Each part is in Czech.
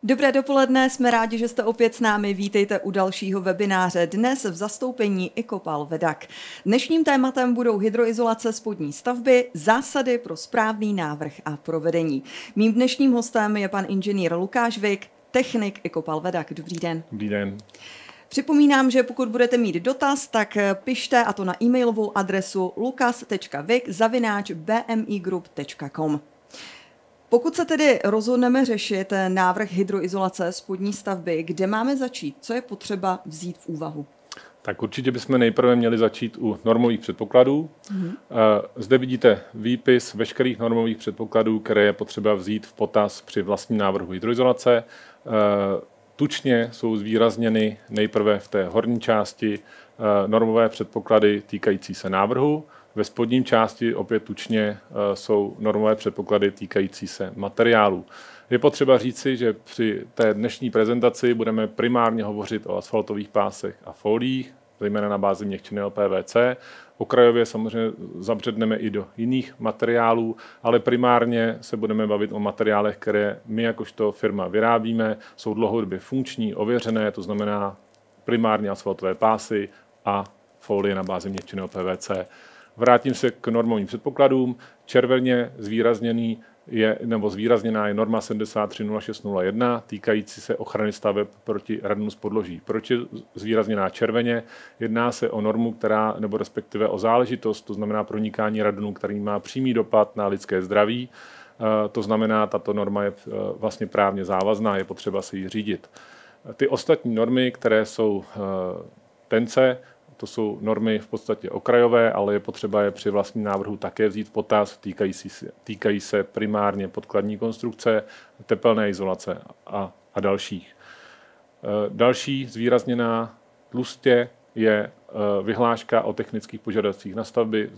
Dobré dopoledne, jsme rádi, že jste opět s námi. Vítejte u dalšího webináře. Dnes v zastoupení Ecopal Vedak. Dnešním tématem budou hydroizolace spodní stavby, zásady pro správný návrh a provedení. Mým dnešním hostem je pan inženýr Lukáš Vik, technik Ecopal Vedak. Dobrý den. Dobrý den. Připomínám, že pokud budete mít dotaz, tak pište, a to na e-mailovou adresu lukas.vik@bmigroup.com. Pokud se tedy rozhodneme řešit návrh hydroizolace spodní stavby, kde máme začít? Co je potřeba vzít v úvahu? Tak určitě bychom nejprve měli začít u normových předpokladů. Zde vidíte výpis veškerých normových předpokladů, které je potřeba vzít v potaz při vlastním návrhu hydroizolace. Tučně jsou zvýrazněny nejprve v té horní části normové předpoklady týkající se návrhu. Ve spodním části opět tučně jsou normové předpoklady týkající se materiálu. Je potřeba říci, že při té dnešní prezentaci budeme primárně hovořit o asfaltových pásech a foliích, zejména na bázi měkčeného PVC. Okrajově samozřejmě zabředneme i do jiných materiálů, ale primárně se budeme bavit o materiálech, které my jakožto firma vyrábíme, jsou dlouhodobě funkční, ověřené, to znamená primárně asfaltové pásy a folie na bázi měkčeného PVC. Vrátím se k normovým předpokladům. Červeně zvýrazněná je norma 730601 týkající se ochrany staveb proti radonu z podloží. Proč je zvýrazněná červeně? Jedná se o normu, respektive o záležitost, to znamená pronikání radonu, který má přímý dopad na lidské zdraví. To znamená, tato norma je vlastně právně závazná, je potřeba se jí řídit. Ty ostatní normy, které jsou tence, to jsou normy v podstatě okrajové, ale je potřeba je při vlastním návrhu také vzít v potaz, týkají se primárně podkladní konstrukce, tepelné izolace a dalších. Další zvýrazněná tlustě je vyhláška o technických požadavcích na stavby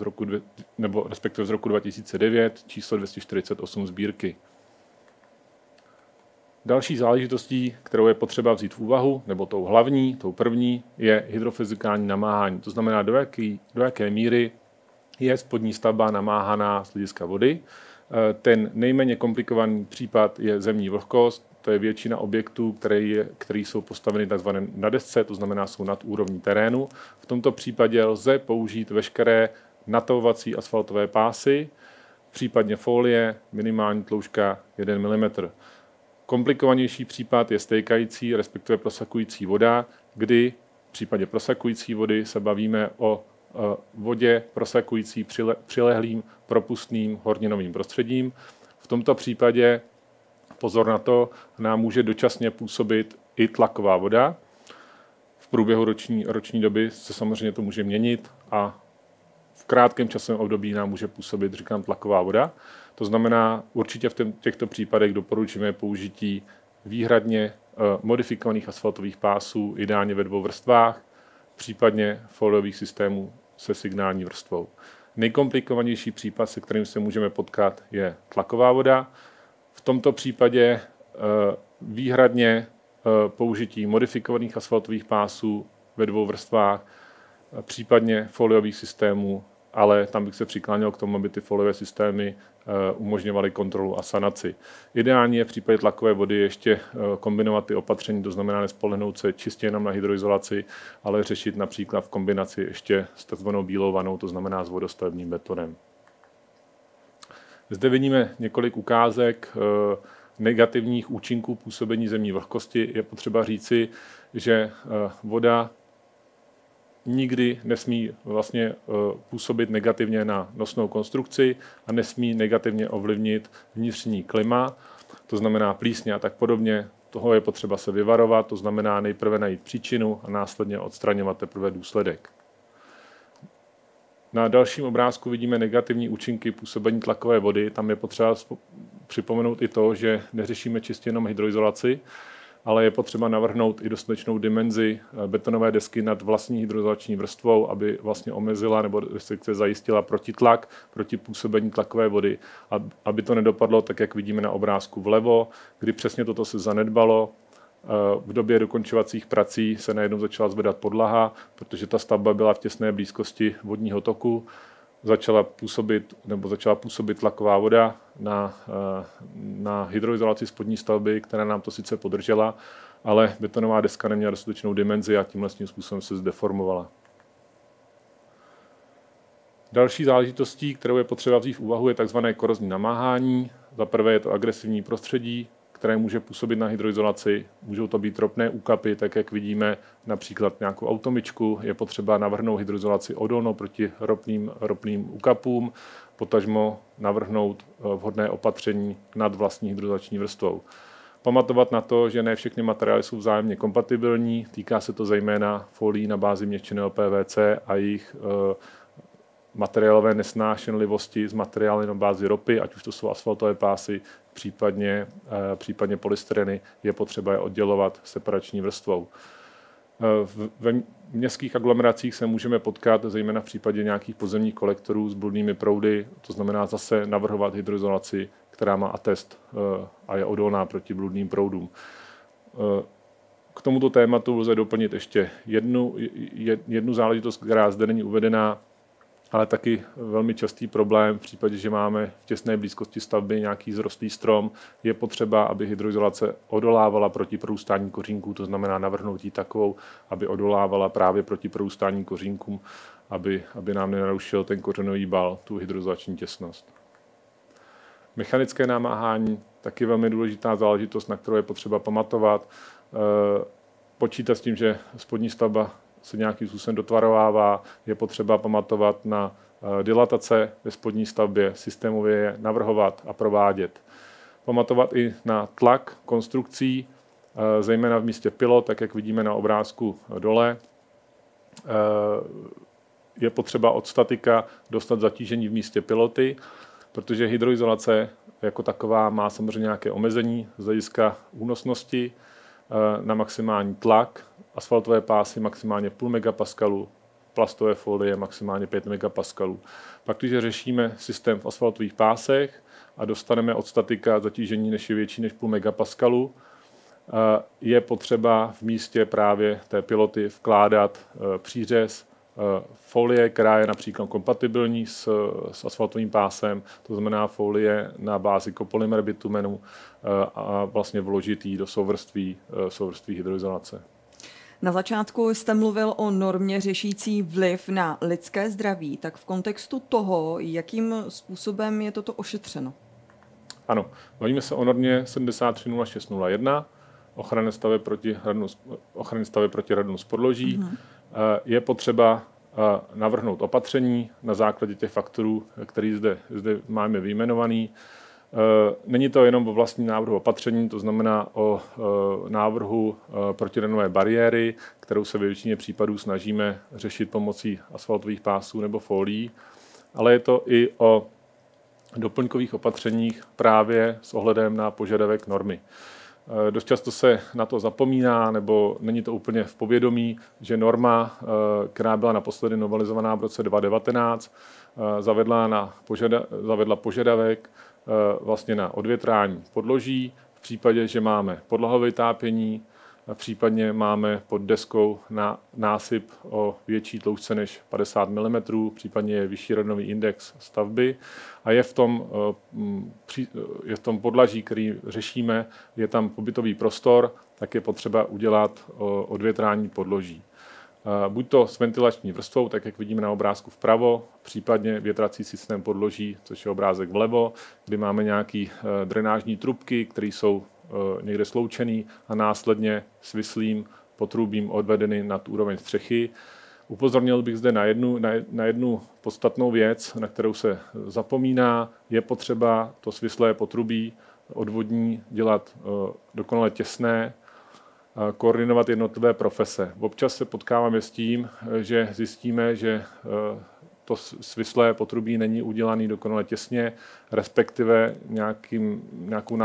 z roku 2009, číslo 248 sbírky. Další záležitostí, kterou je potřeba vzít v úvahu, nebo tou hlavní, tou první, je hydrofyzikální namáhání. To znamená, do jaké míry je spodní stavba namáhaná z hlediska vody. Ten nejméně komplikovaný případ je zemní vlhkost. To je většina objektů, které jsou postaveny tzv. Na desce, to znamená, jsou nad úrovní terénu. V tomto případě lze použít veškeré natahovací asfaltové pásy, případně folie, minimální tloušťka 1 mm. Komplikovanější případ je stékající, respektive prosakující voda, kdy v případě prosakující vody se bavíme o vodě prosakující přilehlým propustným horninovým prostředím. V tomto případě, pozor na to, nám může dočasně působit i tlaková voda. V průběhu roční doby se samozřejmě to může měnit a v krátkém časovém období nám může působit, tlaková voda. To znamená, určitě v těchto případech doporučujeme použití výhradně modifikovaných asfaltových pásů, ideálně ve 2 vrstvách, případně foliových systémů se signální vrstvou. Nejkomplikovanější případ, se kterým se můžeme potkat, je tlaková voda. V tomto případě výhradně použití modifikovaných asfaltových pásů ve 2 vrstvách, případně foliových systémů, ale tam bych se přikláněl k tomu, aby ty foliové systémy umožňovaly kontrolu a sanaci. Ideální je v případě tlakové vody ještě kombinovat ty opatření, to znamená nespolehnout se čistě jenom na hydroizolaci, ale řešit například v kombinaci ještě s takzvanou bílou vanou, to znamená s vodostavebním betonem. Zde vidíme několik ukázek negativních účinků působení zemní vlhkosti. Je potřeba říci, že voda nikdy nesmí vlastně působit negativně na nosnou konstrukci a nesmí negativně ovlivnit vnitřní klima, to znamená plísně a tak podobně. Toho je potřeba se vyvarovat, to znamená nejprve najít příčinu a následně odstraňovat teprve důsledek. Na dalším obrázku vidíme negativní účinky působení tlakové vody. Tam je potřeba připomenout i to, že neřešíme čistě jenom hydroizolaci, ale je potřeba navrhnout i dostatečnou dimenzi betonové desky nad vlastní hydroizolační vrstvou, aby vlastně omezila nebo respektive zajistila protitlak proti působení tlakové vody, aby to nedopadlo tak, jak vidíme na obrázku vlevo, kdy přesně toto se zanedbalo. V době dokončovacích prací se najednou začala zvedat podlaha, protože ta stavba byla v těsné blízkosti vodního toku. začala působit tlaková voda na hydroizolaci spodní stavby, která nám to sice podržela, ale betonová deska neměla dostatečnou dimenzi a tímhle způsobem se zdeformovala. Další záležitostí, kterou je potřeba vzít v úvahu, je tzv. Korozní namáhání. Za prvé je to agresivní prostředí, které může působit na hydroizolaci. Můžou to být ropné úkapy, tak jak vidíme například nějakou automyčku. Je potřeba navrhnout hydroizolaci odolnou proti ropným úkapům, potažmo navrhnout vhodné opatření nad vlastní hydroizolační vrstvou. Pamatovat na to, že ne všechny materiály jsou vzájemně kompatibilní. Týká se to zejména folií na bázi měkčeného PVC a jejich materiálové nesnášenlivosti z materiály na bázi ropy, ať už to jsou asfaltové pásy, případně polystyreny, je potřeba je oddělovat separační vrstvou. Ve městských aglomeracích se můžeme potkat zejména v případě nějakých podzemních kolektorů s bludnými proudy, to znamená zase navrhovat hydroizolaci, která má atest a je odolná proti bludným proudům. K tomuto tématu lze doplnit ještě jednu záležitost, která zde není uvedená, ale taky velmi častý problém v případě, že máme v těsné blízkosti stavby nějaký zrostlý strom, je potřeba, aby hydroizolace odolávala proti prorůstání kořínků, to znamená navrhnout ji takovou, aby odolávala právě proti prorůstání kořínkům, aby nám nenarušil ten kořenový bal, tu hydroizolační těsnost. Mechanické namáhání, taky velmi důležitá záležitost, na kterou je potřeba pamatovat. Počítat s tím, že spodní stavba se nějakým způsobem dotvarovává, je potřeba pamatovat na dilatace ve spodní stavbě, systémově je navrhovat a provádět. Pamatovat i na tlak konstrukcí, zejména v místě pilot, tak jak vidíme na obrázku dole. Je potřeba od statika dostat zatížení v místě piloty, protože hydroizolace jako taková má samozřejmě nějaké omezení z hlediska únosnosti na maximální tlak, asfaltové pásy maximálně 0,5 megapaskalu, plastové folie maximálně 5 megapaskalů. Pak, když řešíme systém v asfaltových pásech a dostaneme od statika zatížení, než je větší než 0,5 megapaskalu, je potřeba v místě právě té piloty vkládat přířez, folie, která je například kompatibilní s asfaltovým pásem, to znamená folie na bázi kopolymer bitumenu a vlastně vložit ji do souvrství hydroizolace. Na začátku jste mluvil o normě řešící vliv na lidské zdraví, tak v kontextu toho, jakým způsobem je toto ošetřeno? Ano, bavíme se o normě 730601, ochrany staveb proti radonu z podloží. Je potřeba navrhnout opatření na základě těch faktorů, který zde máme vyjmenovaný. Není to jenom o vlastním návrhu opatření, to znamená o návrhu protiradonové bariéry, kterou se ve většině případů snažíme řešit pomocí asfaltových pásů nebo folií, ale je to i o doplňkových opatřeních právě s ohledem na požadavek normy. Dost často se na to zapomíná, nebo není to úplně v povědomí, že norma, která byla naposledy novelizovaná v roce 2019, zavedla požadavek vlastně na odvětrání podloží v případě, že máme podlahové vytápění, případně máme pod deskou násyp o větší tloušťce než 50 mm, případně je vyšší radonový index stavby a je v tom podlaží, který řešíme, je tam pobytový prostor, tak je potřeba udělat odvětrání podloží. Buď to s ventilační vrstvou, tak jak vidíme na obrázku vpravo, případně větrací systém podloží, což je obrázek vlevo, kdy máme nějaké drenážní trubky, které jsou někde sloučený a následně svislým potrubím odvedeny nad úroveň střechy. Upozornil bych zde na jednu podstatnou věc, na kterou se zapomíná. Je potřeba to svislé potrubí odvodní dělat dokonale těsné, koordinovat jednotlivé profese. Občas se potkáváme s tím, že zjistíme, že to svislé potrubí není udělané dokonale těsně, respektive nějakou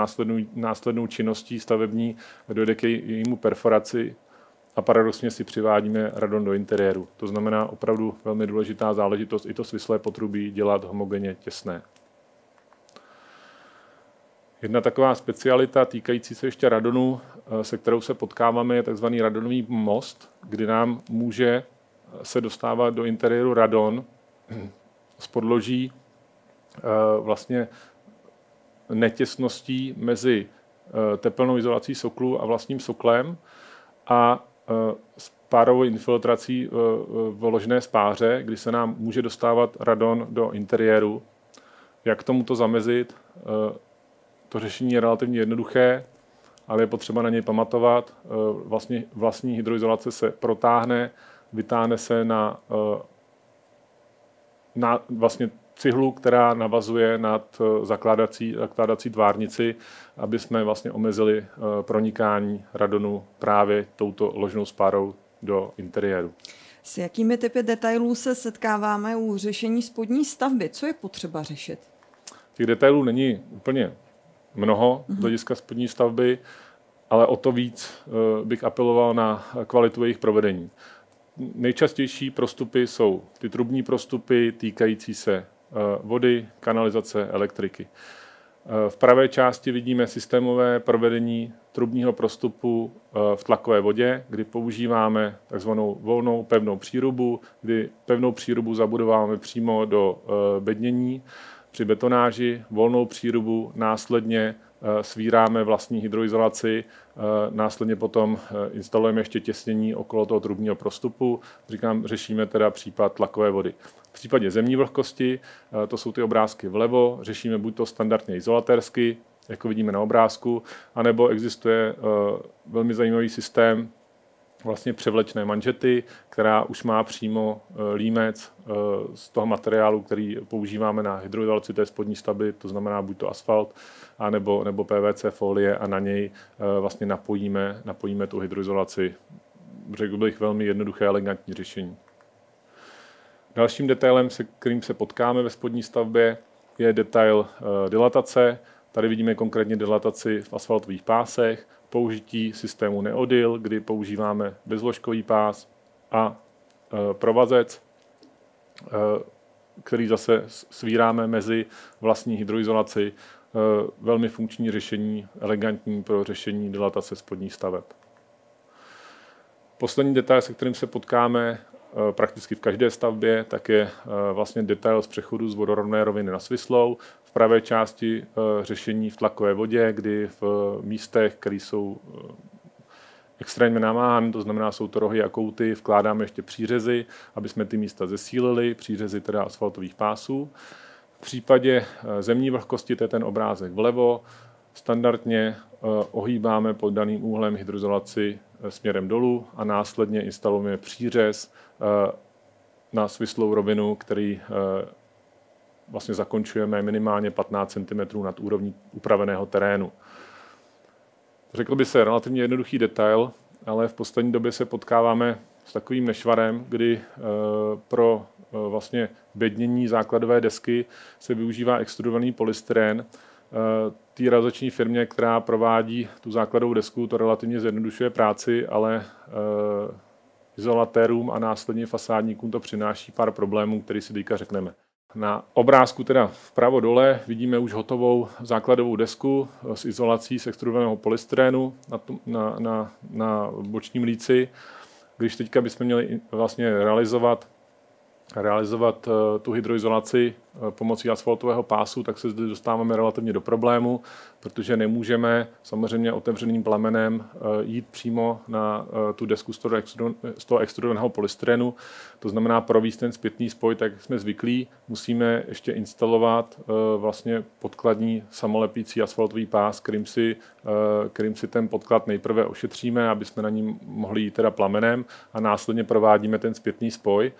následnou činností stavební dojde k jejímu perforaci a paradoxně si přivádíme radon do interiéru. To znamená opravdu velmi důležitá záležitost i to svislé potrubí dělat homogenně těsné. Jedna taková specialita týkající se ještě radonu, se kterou se potkáváme, je tzv. Radonový most, kdy nám může se dostávat do interiéru radon z podloží vlastně netěsností mezi tepelnou izolací soklu a vlastním soklem a s párovou infiltrací v ložné spáře, kdy se nám může dostávat radon do interiéru. Jak tomuto zamezit? To řešení je relativně jednoduché, ale je potřeba na něj pamatovat. Vlastně vlastní hydroizolace se protáhne, vytáhne se na vlastně cihlu, která navazuje nad zakládací tvárnici, aby jsme vlastně omezili pronikání radonu právě touto ložnou spárou do interiéru. S jakými typy detailů se setkáváme u řešení spodní stavby? Co je potřeba řešit? Těch detailů není úplně mnoho z hlediska spodní stavby, ale o to víc bych apeloval na kvalitu jejich provedení. Nejčastější prostupy jsou ty trubní prostupy týkající se vody, kanalizace, elektriky. V pravé části vidíme systémové provedení trubního prostupu v tlakové vodě, kdy používáme takzvanou volnou pevnou přírubu, kdy pevnou přírubu zabudováváme přímo do bednění. Při betonáži volnou přírubu následně svíráme vlastní hydroizolaci, následně potom instalujeme ještě těsnění okolo toho trubního prostupu. Řešíme teda případ tlakové vody. V případě zemní vlhkosti, to jsou ty obrázky vlevo, řešíme buď to standardně izolatérsky, jako vidíme na obrázku, anebo existuje velmi zajímavý systém vlastně převlečné manžety, která už má přímo límec z toho materiálu, který používáme na hydroizolaci té spodní stavby, to znamená buď to asfalt, nebo PVC folie a na něj vlastně napojíme tu hydroizolaci. Řekl bych velmi jednoduché, elegantní řešení. Dalším detailem, se kterým se potkáme ve spodní stavbě, je detail dilatace. Tady vidíme konkrétně dilataci v asfaltových pásech, použití systému Neodil, kdy používáme bezložkový pás a provazec, který zase svíráme mezi vlastní hydroizolaci. Velmi funkční řešení, elegantní pro řešení dilatace spodních staveb. Poslední detail, se kterým se potkáme prakticky v každé stavbě, tak je vlastně detail z přechodu z vodorovné roviny na svislou. V pravé části řešení v tlakové vodě, kdy v místech, které jsou extrémně namáhané, to znamená, jsou to rohy a kouty, vkládáme ještě přířezy, aby jsme ty místa zesílili, přířezy teda asfaltových pásů. V případě zemní vlhkosti, to je ten obrázek vlevo, standardně ohýbáme pod daným úhlem hydroizolaci směrem dolů a následně instalujeme přířez na svislou rovinu, který vlastně zakončujeme minimálně 15 cm nad úrovní upraveného terénu. Řekl by se relativně jednoduchý detail, ale v poslední době se potkáváme s takovým nešvarem, kdy pro vlastně bednění základové desky se využívá extrudovaný polystyren. Té realizační firmě, která provádí tu základovou desku, to relativně zjednodušuje práci, ale izolatérům a následně fasádníkům to přináší pár problémů, který si teďka řekneme. Na obrázku teda vpravo dole vidíme už hotovou základovou desku s izolací z extrudovaného polystyrenu na bočním líci. Když teďka bychom měli vlastně realizovat tu hydroizolaci pomocí asfaltového pásu, tak se zde dostáváme relativně do problému, protože nemůžeme samozřejmě otevřeným plamenem jít přímo na tu desku z toho extrudovaného polystyrenu. To znamená provést ten zpětný spoj, tak jak jsme zvyklí, musíme ještě instalovat vlastně podkladní samolepící asfaltový pás, kterým si ten podklad nejprve ošetříme, aby jsme na ní mohli jít teda plamenem a následně provádíme ten zpětný spoj.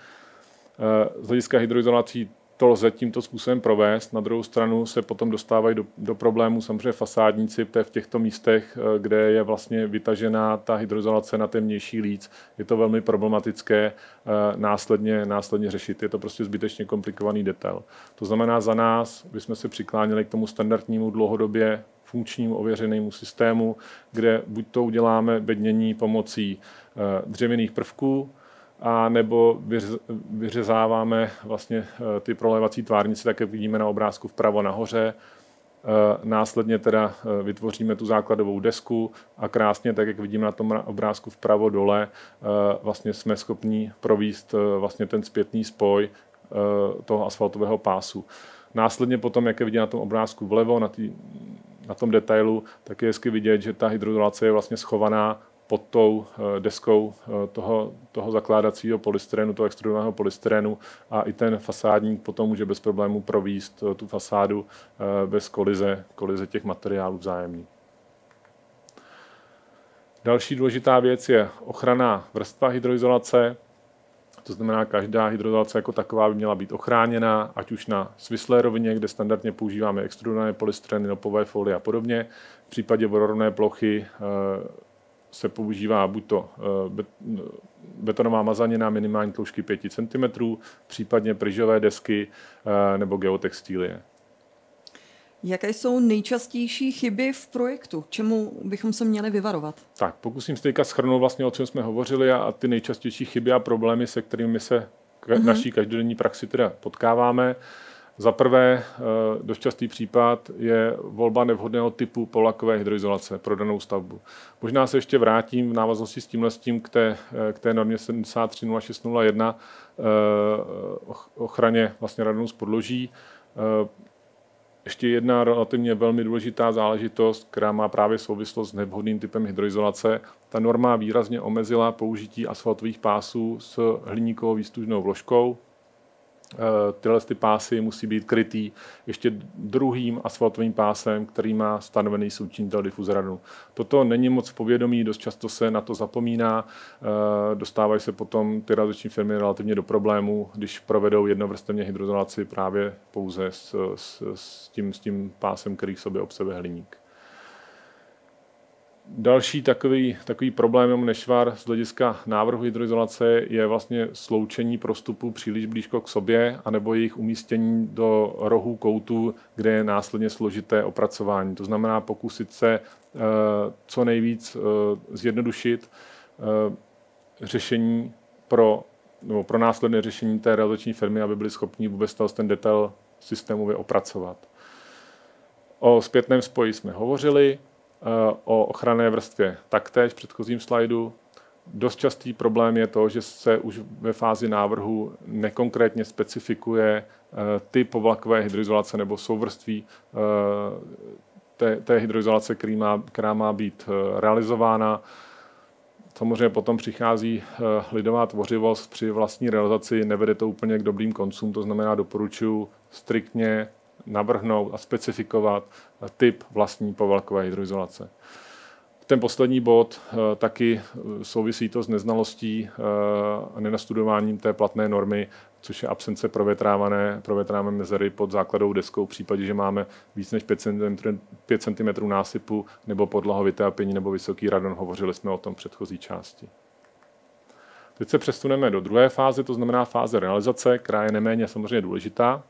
Z hlediska hydroizolací to lze tímto způsobem provést. Na druhou stranu se potom dostávají do problémů samozřejmě fasádníci v těchto místech, kde je vlastně vytažená ta hydroizolace na ten vnější líc. Je to velmi problematické následně řešit. Je to prostě zbytečně komplikovaný detail. To znamená, za nás bychom se přikláněli k tomu standardnímu dlouhodobě funkčnímu ověřenému systému, kde buď to uděláme bednění pomocí dřevěných prvků, a nebo vyřezáváme vlastně ty prolévací tvárnice, tak jak vidíme na obrázku vpravo nahoře. Následně teda vytvoříme tu základovou desku a krásně, tak jak vidíme na tom obrázku vpravo dole, vlastně jsme schopni provést vlastně ten zpětný spoj toho asfaltového pásu. Následně potom, jak je vidět na tom obrázku vlevo, na tom detailu, tak je hezky vidět, že ta hydroizolace je vlastně schovaná pod tou deskou toho zakládacího polystyrenu, toho extrudovaného polystyrenu a i ten fasádník potom může bez problémů províst tu fasádu bez kolize těch materiálů vzájemně. Další důležitá věc je ochranná vrstva hydroizolace. To znamená, každá hydroizolace jako taková by měla být ochráněna, ať už na svislé rovině, kde standardně používáme extrudované polystyreny, nopové folie a podobně. V případě vodorovné plochy se používá buď to betonová mazanina minimální tloušťky 5 cm, případně pryžové desky nebo geotextilie. Jaké jsou nejčastější chyby v projektu? Čemu bychom se měli vyvarovat? Tak, pokusím se teďka shrnout vlastně, o čem jsme hovořili a ty nejčastější chyby a problémy, se kterými se v naší každodenní praxi teda potkáváme. Za prvé, dost častý případ je volba nevhodného typu povlakové hydroizolace pro danou stavbu. Možná se ještě vrátím v návaznosti s tím k té normě 730601 ochraně vlastně radonu z podloží. Ještě jedna relativně velmi důležitá záležitost, která má právě souvislost s nevhodným typem hydroizolace. Ta norma výrazně omezila použití asfaltových pásů s hliníkovou výstužnou vložkou. Tyhle pásy musí být krytý ještě druhým asfaltovým pásem, který má stanovený součinitel difuze radonu. Toto není moc v povědomí, dost často se na to zapomíná, dostávají se potom ty realizační firmy relativně do problémů, když provedou jednovrstevně hydroizolaci právě pouze s tím pásem, který v sobě obsahuje hliník. Další takový problém, nešvar z hlediska návrhu hydroizolace je vlastně sloučení prostupů příliš blízko k sobě anebo jejich umístění do rohů koutů, kde je následně složité opracování. To znamená pokusit se co nejvíc zjednodušit řešení pro následné řešení té realizační firmy, aby byli schopni vůbec ten detail systémově opracovat. O zpětném spoji jsme hovořili. O ochranné vrstvě taktéž v předchozím slajdu. Dost častý problém je to, že se už ve fázi návrhu nekonkrétně specifikuje typ povlakové hydroizolace nebo souvrství té hydroizolace, která má být realizována. Samozřejmě potom přichází lidová tvořivost při vlastní realizaci, nevede to úplně k dobrým koncům, to znamená doporučuji striktně navrhnout a specifikovat typ vlastní povlakové hydroizolace. Ten poslední bod taky souvisí to s neznalostí a nenastudováním té platné normy, což je absence provětrávané mezery pod základovou deskou v případě, že máme víc než 5 cm násypu nebo podlahovité apění nebo vysoký radon. Hovořili jsme o tom v předchozí části. Teď se přesuneme do druhé fáze, to znamená fáze realizace, která je neméně samozřejmě důležitá.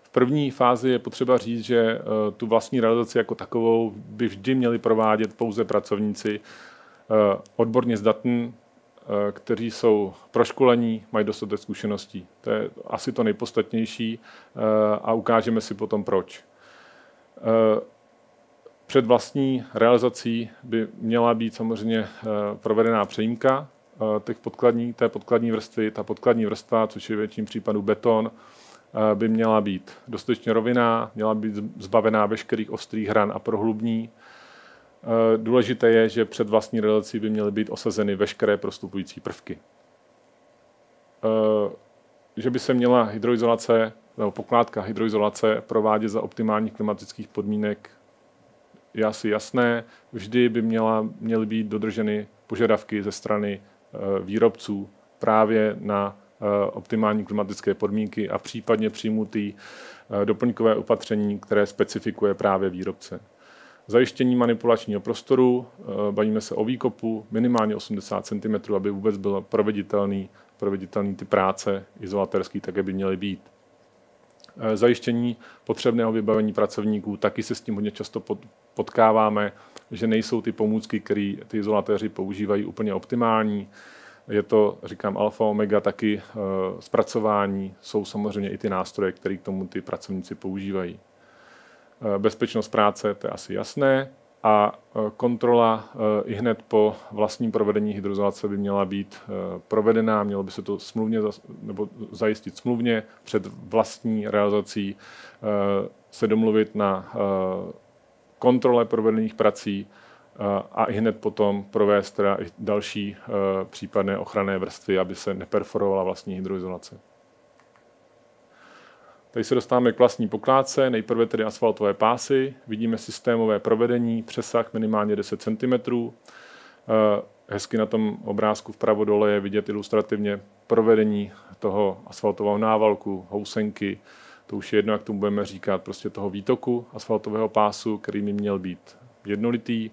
V první fázi je potřeba říct, že tu vlastní realizaci jako takovou by vždy měli provádět pouze pracovníci odborně zdatní, kteří jsou proškolení, mají dostatek zkušeností. To je asi to nejpodstatnější a ukážeme si potom proč. Před vlastní realizací by měla být samozřejmě provedená přejímka té podkladní vrstvy. Ta podkladní vrstva, což je v většině případů beton, by měla být dostatečně rovinná, měla být zbavená veškerých ostrých hran a prohlubní. Důležité je, že před vlastní realizací by měly být osazeny veškeré prostupující prvky. Že by se měla hydroizolace nebo pokládka hydroizolace provádět za optimálních klimatických podmínek, je asi jasné. Vždy by měly být dodrženy požadavky ze strany výrobců právě na optimální klimatické podmínky a případně přijmutý doplňkové opatření, které specifikuje právě výrobce. Zajištění manipulačního prostoru, bavíme se o výkopu minimálně 80 cm, aby vůbec byl proveditelný ty práce izolaterský, tak by měly být. Zajištění potřebného vybavení pracovníků, taky se s tím hodně často potkáváme, že nejsou ty pomůcky, které ty izolatéři používají, úplně optimální. Je to, říkám, alfa, omega, taky zpracování, jsou samozřejmě i ty nástroje, které k tomu ty pracovníci používají. Bezpečnost práce, to je asi jasné. a kontrola i hned po vlastním provedení hydroizolace by měla být provedená, mělo by se to smluvně nebo zajistit smluvně před vlastní realizací, se domluvit na kontrole provedených prací a i hned potom provést teda i další případné ochranné vrstvy, aby se neperforovala vlastní hydroizolace. Tady se dostáváme k vlastní pokládce, nejprve tedy asfaltové pásy, vidíme systémové provedení, přesah minimálně 10 cm. Hezky na tom obrázku vpravo dole je vidět ilustrativně provedení toho asfaltového návalku, housenky, to už je jedno, jak tomu budeme říkat, prostě toho výtoku asfaltového pásu, který by měl být jednolitý.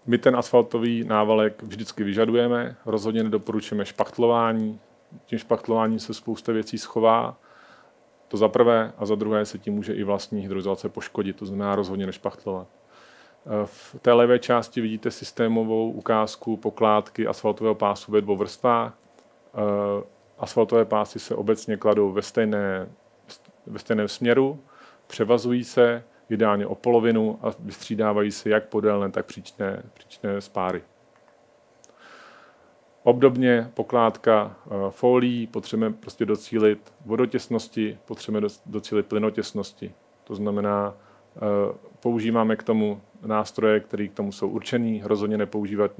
My ten asfaltový návalek vždycky vyžadujeme, rozhodně nedoporučujeme špachtlování, tím špachtlováním se spousta věcí schová, to za prvé, a za druhé se tím může i vlastní hydroizolace poškodit, to znamená rozhodně nešpachtlovat. V té levé části vidíte systémovou ukázku pokládky asfaltového pásu ve 2 vrstvách. Asfaltové pásy se obecně kladou ve stejném směru, převazují se ideálně o polovinu a vystřídávají se jak podélné, tak příčné spáry. Obdobně pokládka folií, potřebujeme prostě docílit vodotěsnosti, potřebujeme docílit plynotěsnosti. To znamená, používáme k tomu nástroje, které k tomu jsou určený, rozhodně nepoužívat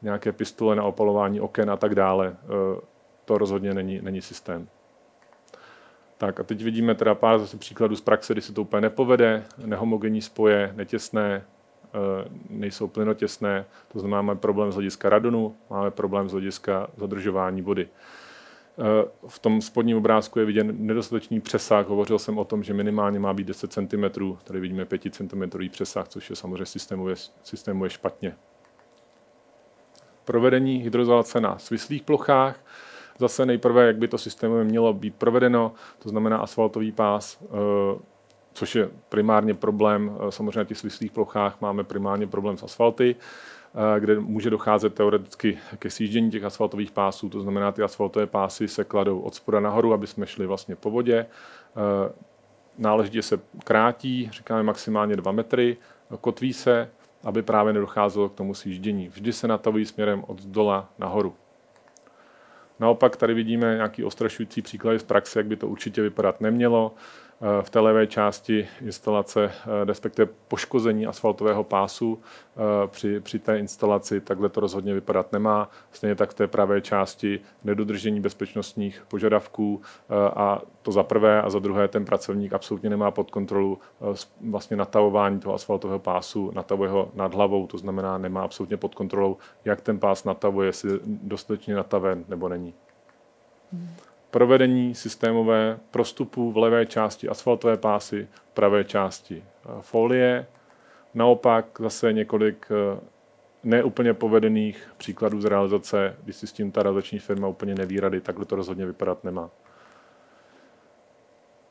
nějaké pistole na opalování oken a tak dále. To rozhodně není systém. Tak a teď vidíme teda pár zase příkladů z praxe, kdy se to úplně nepovede, nehomogenní spoje, netěsné, nejsou plynotěsné, to znamená, máme problém z hlediska radonu, máme problém z hlediska zadržování vody. V tom spodním obrázku je vidět nedostatečný přesah, hovořil jsem o tom, že minimálně má být 10 cm, tady vidíme 5 cm přesah, což je samozřejmě systémově špatně. Provedení hydroizolace na svislých plochách, zase nejprve, jak by to systémově mělo být provedeno, to znamená asfaltový pás, což je primárně problém, samozřejmě na těch svislých plochách máme primárně problém s asfalty, kde může docházet teoreticky ke sjíždění těch asfaltových pásů, to znamená, ty asfaltové pásy se kladou od spoda nahoru, aby jsme šli vlastně po vodě. Náležitě se krátí, říkáme maximálně 2 metry, kotví se, aby právě nedocházelo k tomu sjíždění. Vždy se natavují směrem od zdola nahoru. Naopak tady vidíme nějaký ostrašující příklady z praxe, jak by to určitě vypadat nemělo. V té levé části instalace, respektive poškození asfaltového pásu při té instalaci, takhle to rozhodně vypadat nemá. Stejně tak v té pravé části nedodržení bezpečnostních požadavků a to za prvé a za druhé ten pracovník absolutně nemá pod kontrolu vlastně natavování toho asfaltového pásu, natavuje ho nad hlavou, to znamená nemá absolutně pod kontrolou, jak ten pás natavuje, jestli dostatečně nataven nebo není. Provedení systémové prostupů v levé části asfaltové pásy, v pravé části folie. Naopak zase několik neúplně povedených příkladů z realizace, když si s tím ta realizační firma úplně neví rady, takhle to rozhodně vypadat nemá.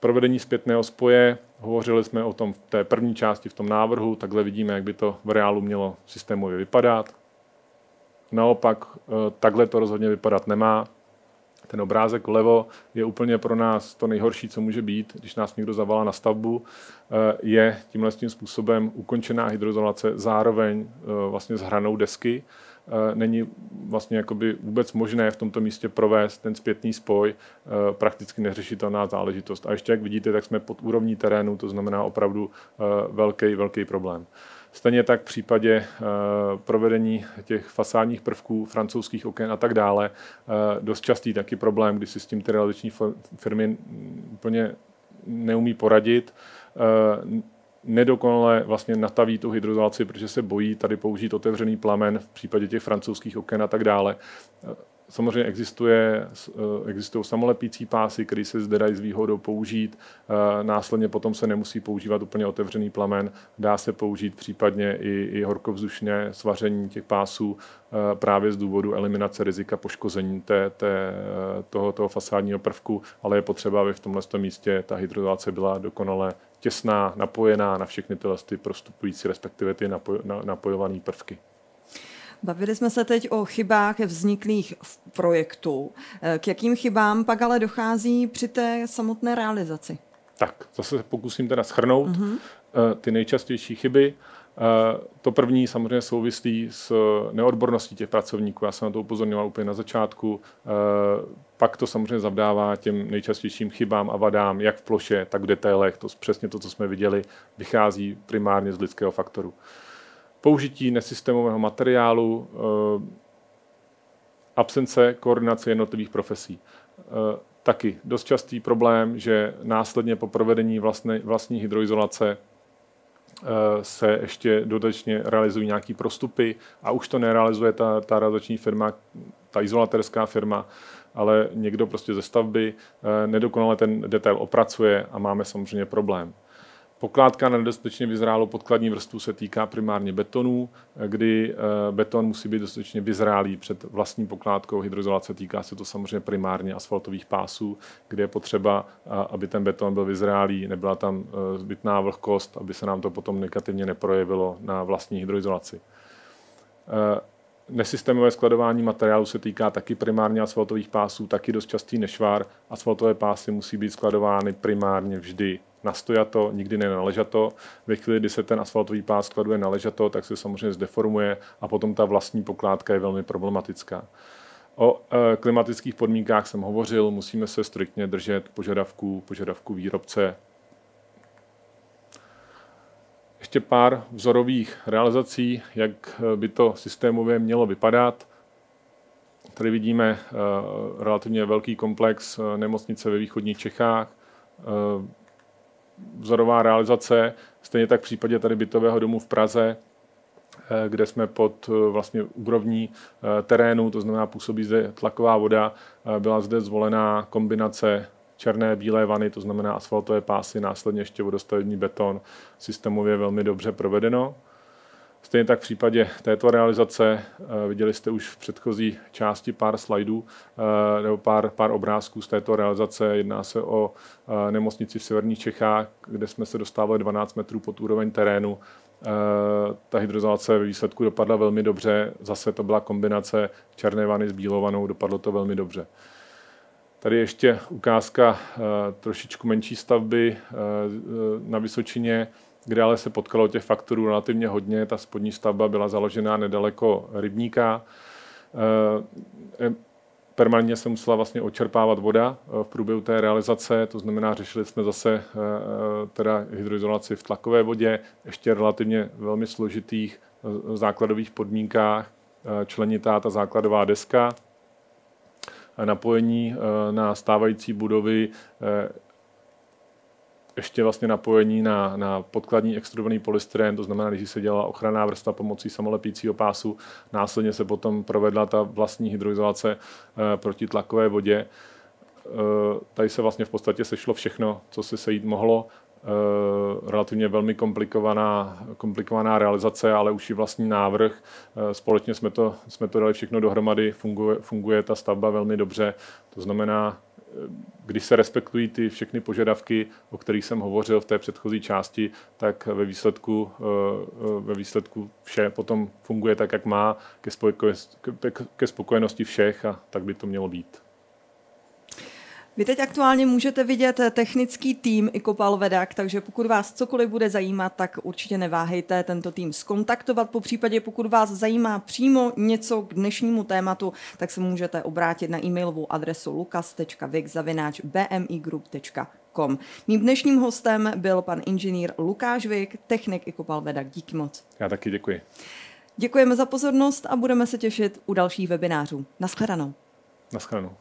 Provedení zpětného spoje, hovořili jsme o tom v té první části v tom návrhu, takhle vidíme, jak by to v reálu mělo systémově vypadat. Naopak takhle to rozhodně vypadat nemá. Ten obrázek vlevo je úplně pro nás to nejhorší, co může být, když nás někdo zavolá na stavbu, je tímhle tím způsobem ukončená hydroizolace zároveň vlastně s hranou desky. Není vlastně jakoby vůbec možné v tomto místě provést ten zpětný spoj, prakticky neřešitelná záležitost. A ještě jak vidíte, tak jsme pod úrovní terénu, to znamená opravdu velký problém. Stejně tak v případě provedení těch fasádních prvků, francouzských oken a tak dále, dost častý taky problém, kdy si s tím ty realizační firmy úplně neumí poradit. Nedokonale vlastně nataví tu hydroizolaci, protože se bojí tady použít otevřený plamen v případě těch francouzských oken a tak dále. Samozřejmě existují samolepící pásy, které se zde dají s výhodou použít. Následně potom se nemusí používat úplně otevřený plamen. Dá se použít případně i horkovzdušné svaření těch pásů právě z důvodu eliminace rizika poškození toho fasádního prvku, ale je potřeba, aby v tomhle místě ta hydroizolace byla dokonale těsná, napojená na všechny tyhle prostupující, respektive ty napojované prvky. Bavili jsme se teď o chybách vzniklých v projektu. K jakým chybám pak ale dochází při té samotné realizaci? Tak, zase se pokusím teda shrnout ty nejčastější chyby. To první samozřejmě souvislí s neodborností těch pracovníků. Já jsem na to upozorňoval úplně na začátku. Pak to samozřejmě zavdává těm nejčastějším chybám a vadám, jak v ploše, tak v detailech. To přesně to, co jsme viděli, vychází primárně z lidského faktoru. Použití nesystémového materiálu, absence koordinace jednotlivých profesí. Taky dost častý problém, že následně po provedení vlastní hydroizolace se ještě dodatečně realizují nějaké prostupy a už to nerealizuje ta realizační firma, ta izolatérská firma, ale někdo prostě ze stavby nedokonale ten detail opracuje a máme samozřejmě problém. Pokládka na nedostatečně vyzrálou podkladní vrstvu se týká primárně betonů, kdy beton musí být dostatečně vyzrálý před vlastní pokládkou hydroizolace. Týká se to samozřejmě primárně asfaltových pásů, kde je potřeba, aby ten beton byl vyzrálý, nebyla tam zbytná vlhkost, aby se nám to potom negativně neprojevilo na vlastní hydroizolaci. Nesystémové skladování materiálu se týká taky primárně asfaltových pásů, taky dost častý nešvar. Asfaltové pásy musí být skladovány primárně vždy nastojato, nikdy ne naležato. Ve chvíli, kdy se ten asfaltový pás skladuje naležato, tak se samozřejmě zdeformuje a potom ta vlastní pokládka je velmi problematická. O klimatických podmínkách jsem hovořil, musíme se striktně držet požadavků výrobce. Ještě pár vzorových realizací, jak by to systémově mělo vypadat. Tady vidíme relativně velký komplex nemocnice ve východních Čechách. Vzorová realizace, stejně tak v případě tady bytového domu v Praze, kde jsme pod vlastně úrovní terénu, to znamená působí zde tlaková voda, byla zde zvolená kombinace černé, bílé vany, to znamená asfaltové pásy, následně ještě vodostavební beton, systémově velmi dobře provedeno. Stejně tak v případě této realizace, viděli jste už v předchozí části pár slajdů nebo pár obrázků z této realizace. Jedná se o nemocnici v severních Čechách, kde jsme se dostávali 12 metrů pod úroveň terénu. Ta hydroizolace ve výsledku dopadla velmi dobře. Zase to byla kombinace černé vany s bílou vanou, dopadlo to velmi dobře. Tady ještě ukázka trošičku menší stavby na Vysočině, kde ale se potkalo těch faktorů relativně hodně. Ta spodní stavba byla založena nedaleko rybníka. Permanentně se musela vlastně odčerpávat voda v průběhu té realizace, to znamená, řešili jsme zase teda hydroizolaci v tlakové vodě, ještě relativně velmi složitých základových podmínkách, členitá ta základová deska, napojení na stávající budovy, ještě vlastně napojení na podkladní extrudovaný polystyren, to znamená, když se dělala ochranná vrstva pomocí samolepícího pásu, následně se potom provedla ta vlastní hydroizolace proti tlakové vodě. Tady se vlastně v podstatě sešlo všechno, co se sejít mohlo. Relativně velmi komplikovaná realizace, ale už i vlastní návrh. Společně jsme to dali všechno dohromady, funguje ta stavba velmi dobře. To znamená, když se respektují ty všechny požadavky, o kterých jsem hovořil v té předchozí části, tak ve výsledku vše potom funguje tak, jak má, ke spokojenosti všech a tak by to mělo být. Vy teď aktuálně můžete vidět technický tým Icopal Vedak, takže pokud vás cokoliv bude zajímat, tak určitě neváhejte tento tým zkontaktovat. Popřípadě pokud vás zajímá přímo něco k dnešnímu tématu, tak se můžete obrátit na e-mailovou adresu lukas.vik@bmigroup.com. Mým dnešním hostem byl pan inženýr Lukáš Vik, technik Icopal Vedak. Díky moc. Já taky děkuji. Děkujeme za pozornost a budeme se těšit u dalších webinářů. Naschledanou. Naschledanou.